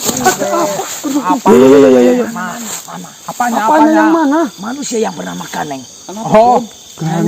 Apa? Apanya yang mana? Manusia yang bernama Ganeng. Oh,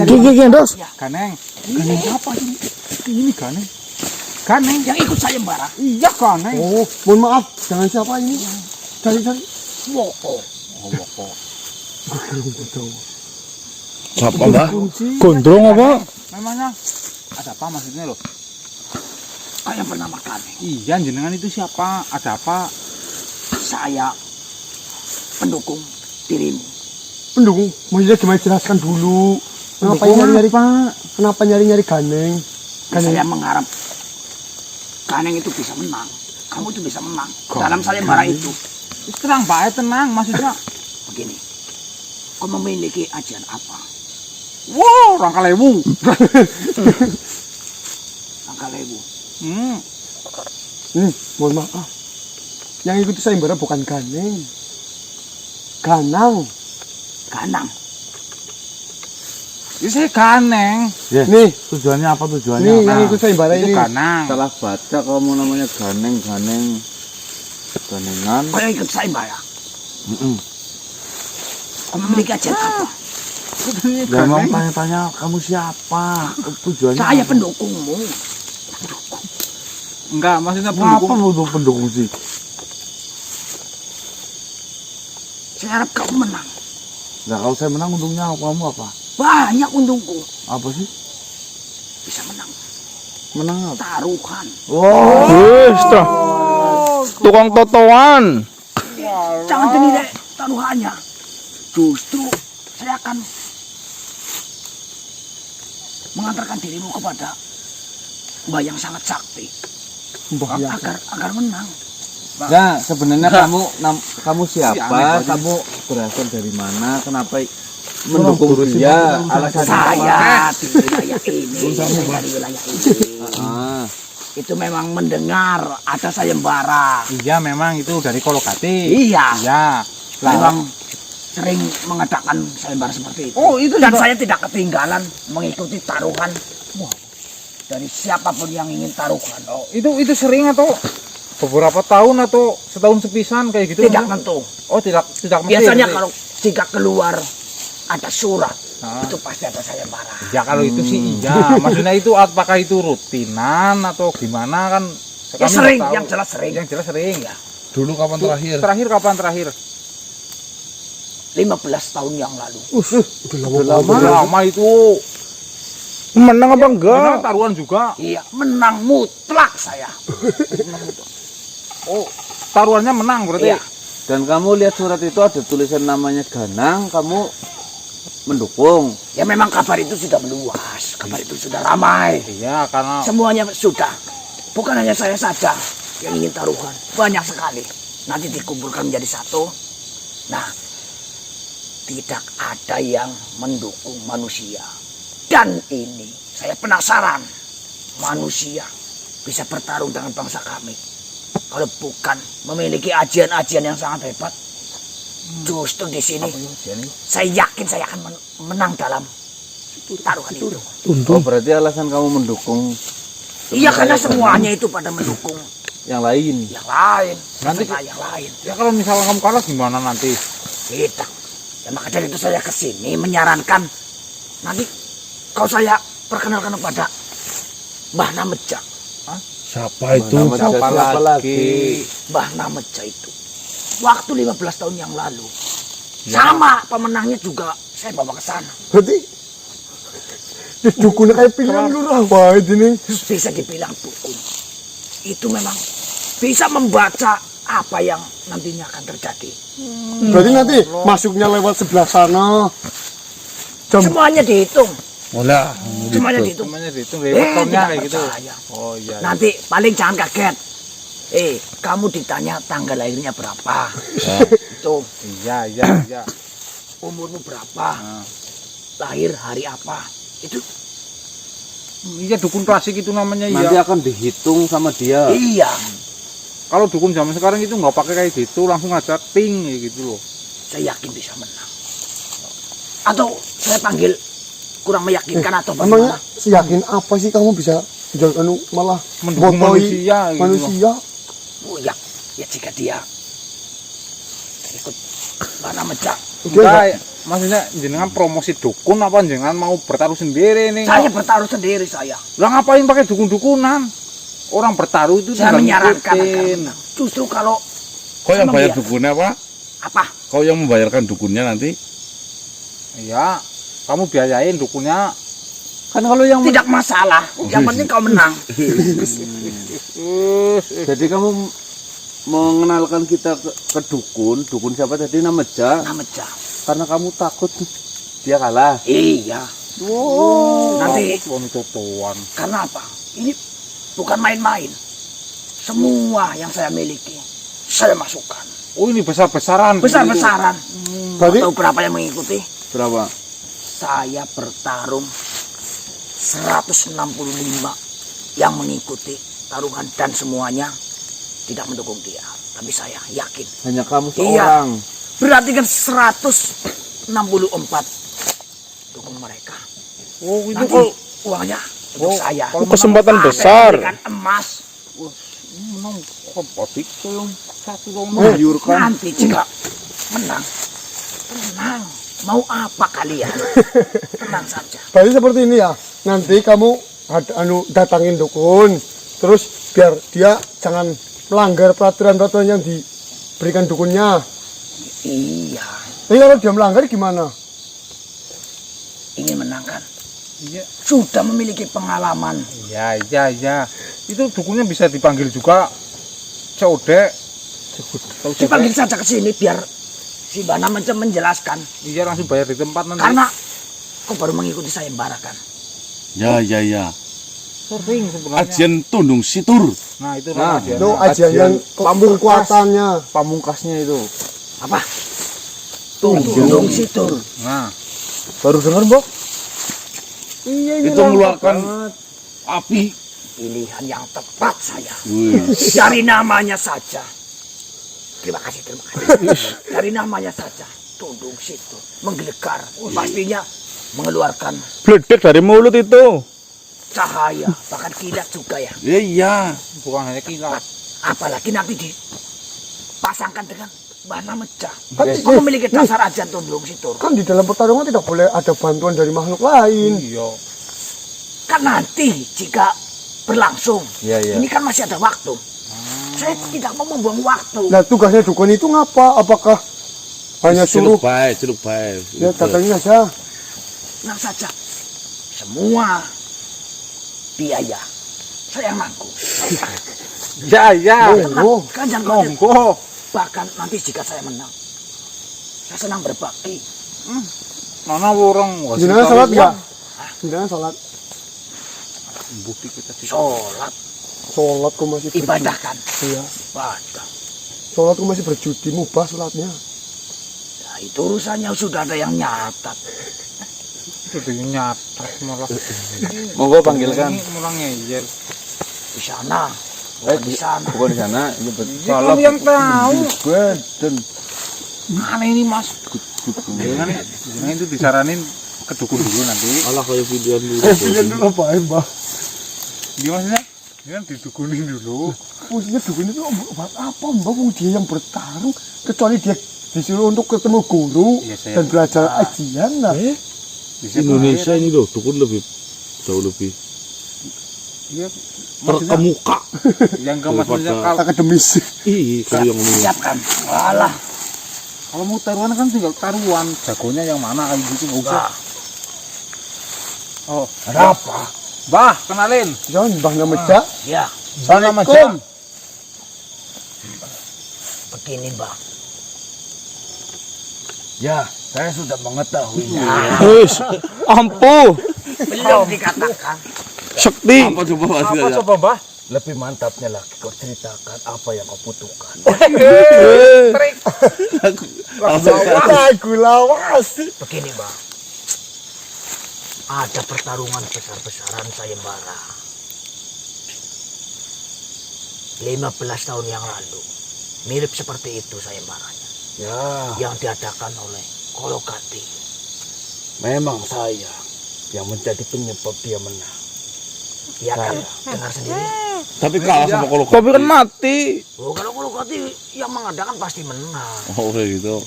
Gini, Dos. Ganeng. Ganeng apa ini? Ini Ganeng. Ganeng Yang ikut sayembara. iya Ganeng. Oh, mohon maaf. Jangan siapa ini? Cari. Woko. Siapa, Mbak? Gondrong apa? Memangnya ada apa maksudnya loh? Yang bernama Ganeng. Iya, jenengan itu siapa? Ada apa? Saya pendukung dirimu. Pendukung. Maksudnya gimana jelaskan dulu. Kenapa Pendukung nyari-nyari apa? Kenapa nyari-nyari Ganeng? Saya mengharap Ganeng itu bisa menang. Kamu itu bisa menang dalam sayembara itu. Tenang Pak, tenang. Maksudnya, Begini, kau memiliki ajian apa? wow, orang kalewu. Angka lewu. Mohon maaf. Yang ikuti sayembara bukan Ganeng. Ganang. Ganang. Ini saya Ganeng. Nih, Tujuannya apa tujuannya? nih yang ikut sayembara Itu ini. Ganang. Salah baca kamu namanya ganengan. Kau yang ikut sayembara. Kau memiliki ajian apa? Ya mau tanya-tanya kamu siapa? Tujuannya Saya apa? pendukungmu. Enggak, maksudnya Kenapa pendukung. lu pendukung sih? Saya harap kau menang. Nah kalau saya menang untungnya kamu apa? Banyak untungku. Apa sih? Bisa menang. Menang apa? Taruhan. Tukang totoan. Jangan dinilai taruhannya. Justru saya akan mengantarkan dirimu kepada Mbak yang sangat sakti agar menang. Nah sebenarnya kamu siapa? Si aneh banget. Kamu berasal dari mana? Kenapa mendukung dia? Alasan Saya di wilayah ini, saya di wilayah ini. Ah, Itu memang mendengar ada sayembara. Iya, memang itu dari Kolokati. Iya, Iya. memang sering mengadakan sayembara seperti itu. Oh, itu Dan juga- saya tidak ketinggalan mengikuti taruhan. Wah, dari siapapun yang ingin taruhan. Oh, itu sering atau beberapa tahun atau setahun sepisan kayak gitu? Tidak tentu. Oh, tidak mesti. Biasanya kalau jika keluar ada surat, Ah. itu pasti ada sayembara. Ya kalau itu sih iya. Maksudnya itu apakah itu rutinan atau gimana kan? Ya Kami sering, nggak tahu. yang jelas sering. Yang jelas sering ya. dulu kapan terakhir? Terakhir kapan terakhir? 15 tahun yang lalu. Udah lama. Lama itu. Menang apa Benar taruhan juga. Iya, menang mutlak saya. Oh, taruhannya menang berarti. Iya. Dan kamu lihat surat itu ada tulisan namanya Ganang, kamu mendukung. Ya memang kabar itu sudah meluas, kabar itu sudah ramai. Iya, karena Semuanya sudah. Bukan hanya saya saja yang ingin taruhan. Banyak sekali. Nanti dikumpulkan menjadi satu. Nah, tidak ada yang mendukung manusia. Dan ini, saya penasaran. Manusia bisa bertarung dengan bangsa kami. Kalau bukan memiliki ajian-ajian yang sangat hebat. Justru di sini, saya yakin saya akan menang dalam taruhan itu. Oh berarti alasan kamu mendukung Iya, karena semuanya itu pada mendukung yang lain. yang lain, Nanti- peserta yang lain. ya kalau misalnya kamu kalah gimana nanti? Tidak. Ya maka dari itu saya kesini menyarankan nanti kau saya perkenalkan kepada Mbah Nameja. Siapa itu? Siapa lagi? Mbah Nameja itu. Waktu 15 tahun yang lalu. Sama pemenangnya juga saya bawa ke sana. Berarti dukunnya kayak pilihan lurah. Wah, ini. Bisa dibilang dukun. Itu memang bisa membaca apa yang nantinya akan terjadi. Berarti nanti masuknya lewat sebelah sana. Semuanya dihitung. Mulai. Semuanya dihitung. Semuanya dihitung lewat tahunnya tidak kayak gitu. percaya. Oh iya. Nanti paling jangan kaget. Kamu ditanya tanggal lahirnya berapa? Itu Iya. umurmu berapa? Lahir hari apa? Itu Iya dukun klasik itu namanya Nanti iya. akan dihitung sama dia. iya. Kalau dukun zaman sekarang itu nggak pakai kayak gitu, langsung aja ting kayak gitu loh. Saya yakin bisa menang. Atau saya panggil kurang meyakinkan atau Emangnya bagaimana? seyakin apa sih kamu bisa malah Mendukung botoi manusia gitu. manusia? Oh, ya, Ya jika dia ikut mana mejak, Enggak, maksudnya jenengan promosi dukun apa jenengan mau bertaruh sendiri nih? saya bertaruh sendiri saya. Lah ngapain pakai dukun-dukunan? Orang bertaruh itu Saya tinggal menyarankan agar ngikutin. menang. Justru kalau Kau yang Senang bayar dia. dukunnya apa? apa? Kau yang membayarkan dukunnya nanti? Iya, kamu biayain dukunnya. Kan kalau yang Tidak masalah. Yang penting kau menang. jadi kamu mengenalkan kita ke dukun siapa tadi nama Ja, Nah mejak. karena kamu takut dia kalah. Iya. Nanti Totoan. karena apa? Ini bukan main-main. Semua yang saya miliki saya masukkan. Oh ini besar-besaran. Besar-besaran. Berarti Tahu berapa yang mengikuti? Berapa? Saya bertarung 165 yang mengikuti taruhan dan semuanya tidak mendukung dia. Tapi saya yakin. Hanya kamu Iya. seorang. Berarti kan 164 dukung mereka. Oh itu Nanti kalau uangnya untuk saya. kalau kesempatan menang besar. Dengan emas. menang kopotik tolong satu dong. Menggiurkan. Nanti jika menang, tenang. Mau apa kalian? Tenang saja. berarti seperti ini ya. Nanti kamu datangin dukun, terus biar dia jangan melanggar peraturan-peraturan yang diberikan dukunnya. Iya, Tapi kalau dia melanggar gimana? ingin menang kan? Iya. Sudah memiliki pengalaman. Iya. Itu dukunnya bisa dipanggil juga Codek. Dipanggil saja ke sini biar si Bana menjelaskan. Iya langsung bayar di tempat nanti. Karena kau baru mengikuti sayembara kan? Ya. sering sebenarnya. Ajian tundung situr. Nah itu Nah, namanya. Itu ajian yang kekuatannya. Pamungkasnya itu. Apa? Tundung situr. Nah Baru dengar, Mbok? Itu mengeluarkan api. Pilihan yang tepat saya. Wih. Dari namanya saja. Terima kasih. Dari namanya saja. Tundung situr. Menggelegar. Pastinya mengeluarkan Bledek dari mulut itu. cahaya. Bahkan kilat juga ya. Iya. bukan hanya kilat. Apalagi nanti dipasangkan dengan Bana Mejah. Kan Kau memiliki dasar ajan tundung situr. Kan di dalam pertarungan tidak boleh ada bantuan dari makhluk lain. Iya. Kan nanti jika berlangsung. Iya. Ini kan masih ada waktu. Saya tidak mau membuang waktu. Nah tugasnya dukun itu ngapa? Apakah hanya suruh Celuk baik. ya datangin aja? Tenang saja. Semua biaya saya yang nanggung. Ya. Oh, Kan jangan khawatir. Monggo. Bahkan nanti jika saya menang, saya senang berbakti. Mana orang wasita jenengan sholat uang. nggak? Jenengan sholat. Bukti kita di Sholat, Sholat kok masih berjudi. ibadah kan. Iya. Ibadah. Sholat kok masih berjudi, mubah sholatnya. Nah, itu urusannya sudah ada yang nyatat. Sudah nyatat malah. Monggo panggilkan. Ini malah ngeyel. Di sana, bukan di sana. Bukan di sana, ini Ya, kamu yang tahu. Badan. Mana ini mas? Jangan itu disaranin ke dukun dulu nanti. Alah kayak videoan dulu. Pilihan dulu ngapain, Mbak? Dia maksudnya kan didukunin dulu. Fungsinya dukun itu buat apa, Mbak? Wong dia yang bertarung, kecuali dia disuruh untuk ketemu guru Iya, saya dan belajar lupa. ajian lah. Di situ Indonesia akhirnya- ini loh, dukun jauh lebih Iya. terkemuka. Yang enggak maksudnya Daripada- Akademis. Ih, kalau yang ngomong. Siapkan. Walah, kalau mau taruhan kan tinggal taruhan. Jagonya yang mana kayak gitu nggak usah. enggak. Oh, Ada apa? Bah, kenalin. Jangan Mbah Namejak. Ya, Assalamualaikum. begini Mbak. Ya, saya sudah mengetahuinya. Wis, ampuh. Belum dikatakan. Sekti. Apa coba Mas? Apa coba, Bah? Lebih mantapnya lagi kau ceritakan apa yang kau butuhkan. Trik. Lagu lawas. Begini Mbak. Ada pertarungan besar-besaran sayembara. 15 tahun yang lalu. Mirip seperti itu sayembaranya. Ya, Yang diadakan oleh Kolokati. memang saya yang menjadi penyebab dia menang. Ya kan, dengar sendiri. Tapi kalah sama kalau Tapi kan mati. Oh, kalau Kolokati yang mengadakan pasti menang. Oh kayak gitu.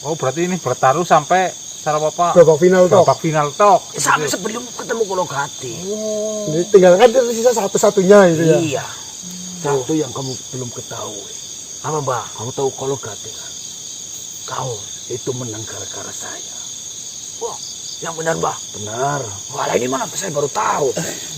Oh berarti ini bertaruh sampai cara apa? babak final toh. Babak final tok. Sampai sebelum ketemu Kolokati. Ini tinggal kan sisa satu-satunya itu ya. Iya. Satu yang kamu belum ketahui. Apa Mbak? Kamu tahu Kolokati kan? Kau itu menang gara-gara saya. Wah, yang benar Mbak? Benar. Wah, ini mana saya baru tahu.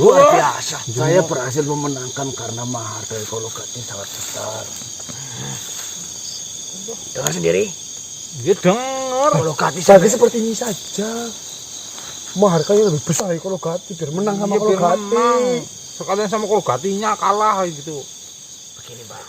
Luar biasa. Saya berhasil memenangkan karena mahar dari Kolokati sangat besar. Dengar sendiri. Dia denger. Kolokati Jadi sampai seperti ini saja. Maharkanya lebih besar dari Kolokati biar menang sama Iya, biar Kolokati. menang. Sekalian sama Kolokatinya kalah gitu. begini Mbak.